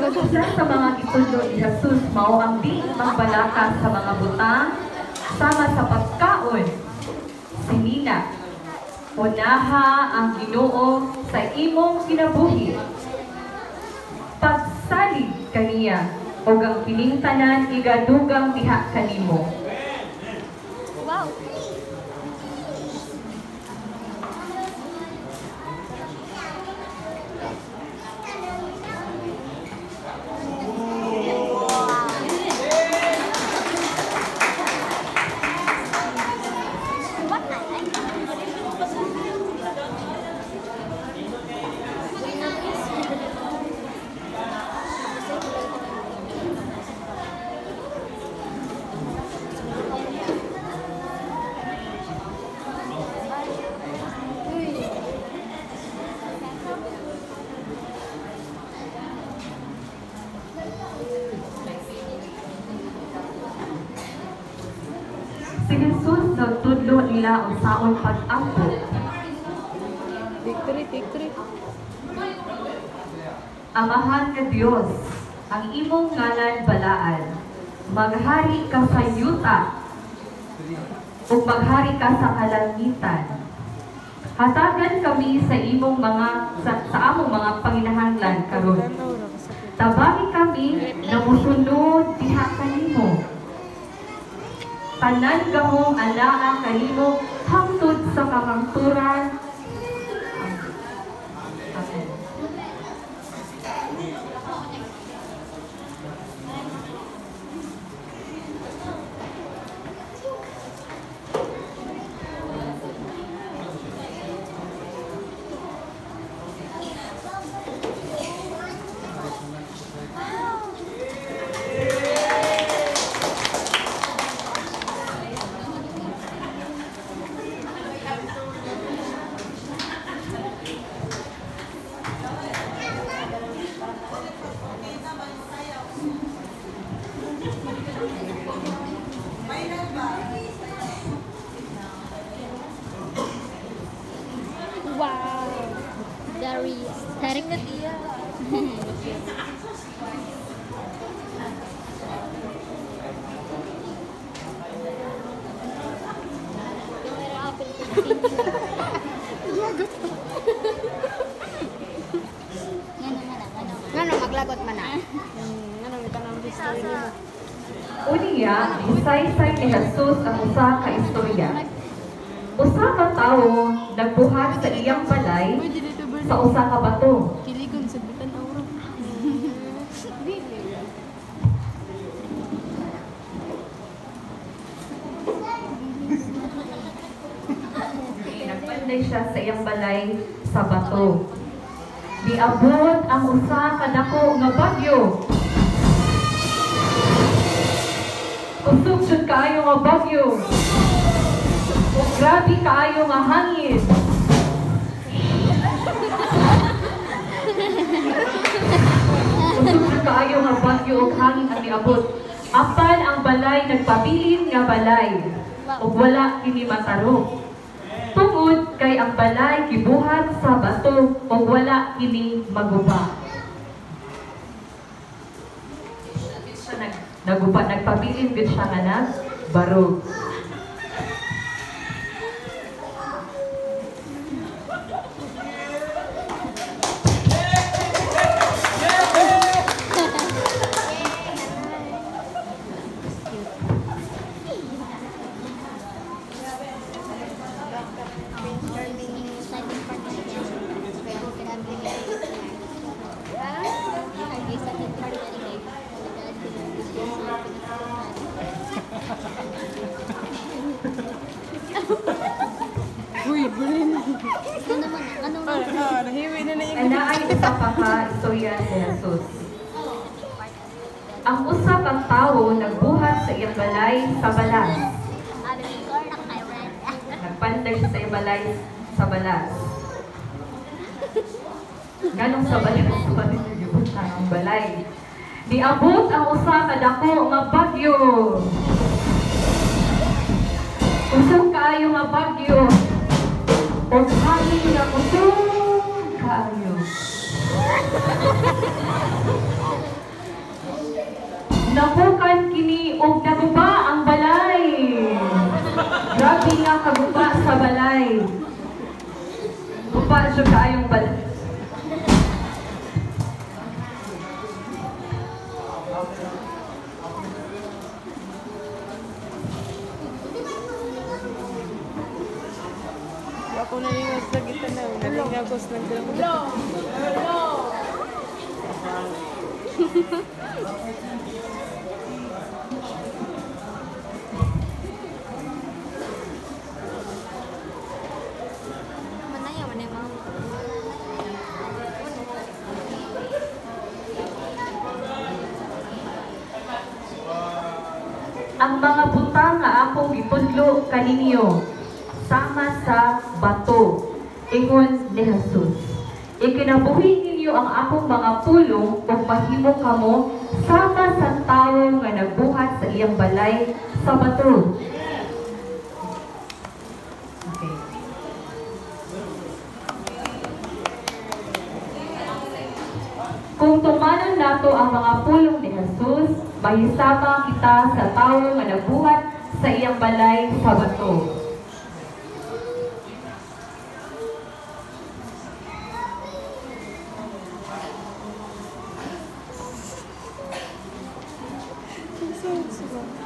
Isa sa mga gitulo ni Jesus mao ang di magbalaka sa mga butang sama sa pagkaon. Sinina, unaha ang Ginoo sa imong kinabuhi. Pagsalig kaniya o ang kining tanan igadugang diha kanimo. Wow. Si Jesus nagtudlo nila ang saon pag-ampo. Victory. Amahan nga Dios, ang imong ngalan balaan. Maghari ka sa yuta ug maghari ka sa kalangitan. Hatagan kami sa imong mga sa among mga panginahanglan karon. Tabaki kami na musunod diha kanimo. Tanan gahong anaa kanimo hangtod sa kamangturan. Amen. Wow. Darius. Tarik na dia. Ngano maglagot man na? Ngano kita nang history nimo? Unya, isaysay ni Jesus ang usa ka istorya. Usa ka tawo nagbuhat sa iyang balay sa usa ka bato. Kiligon sa bitan aura. Nagpanday siya sa iyang balay sa bato. Diabot ang usa ka dako nga bagyo. Kusog jud kaayo nga bagyo. O grabe kaayo nga hangin. Kusog jud kaayo nga bagyo ug hangin ang niabot. Apan ang balay nagpabilin nga balay. Ug wala kini matarong. Tungod kay ang balay gibuhat sa bato o wala kini maguba. Siya naguba, nagpabilin gid siya nga nagbarog. Uy, bulin. Ito naman, anong Nahiwi na na yung Anaay usa pa ka istorya ni Jesus. Ang usa kang tawo nagbuhat sa iyang balay sa balas. Nagpanday siya sa iyang balay sa balas. Ganong sa balas pa rin yung ang balay. Niabot ang usa ka dako nga bagyo. Usog kaayo nga bagyo. O hangin nga usog kaayo. Kusog kaayong balay. Ako nalingos na kita na. Nalingagos ng dalawa. Mana ya, mana yang mau? Ang mga butang nga akong gitudlo kaninyo sama sa bato, ingon ni Jesus. Ikinabuhi ninyo ang akong mga pulong ug mahimo kamo sama sa tawo nga nagbuhat sa iyang balay sa bato. Okay. Kung tumanon nato ang mga pulong ni Jesus, mahisama kita sa tawo nga nagbuhat sa iyang balay sa bato. Susunod sila.